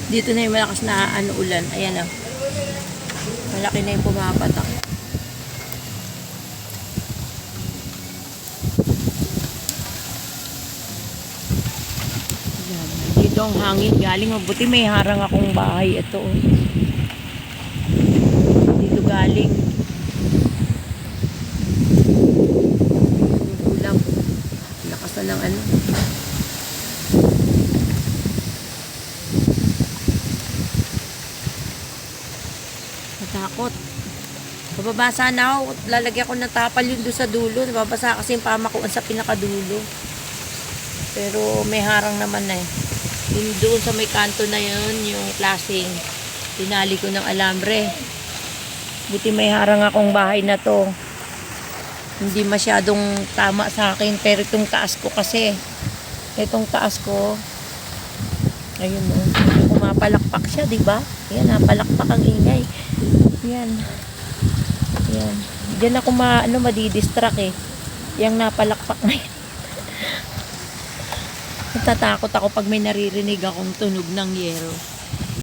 Dito na yung malakas na ulan. Ayan o. Malaki na yung pumapatak. Ayan. Dito ang hangin galing. Mabuti may harang akong bahay. Ito o. Dito galing. Ulap. Lakas na ng ano. Natakot. Bababasa na ako. Lalagyan ko ng tapal yun doon sa dulo. Nababasa kasi yung pama ko sa pinakadulo. Pero may harang naman na eh. Yung doon sa may kanto na yun, yung klaseng tinali ko ng alambre. Buti may harang akong bahay na to. Hindi masyadong tama sa akin. Pero itong taas ko kasi. Itong taas ko. Ayun o. Pumapalakpak siya, diba? Ayan, napalakpak ang ingay. Ayan. Ayan. Diyan ako madidistract eh. Yang napalakpak na yan. Natatakot ako pag may naririnig akong tunog ng yero.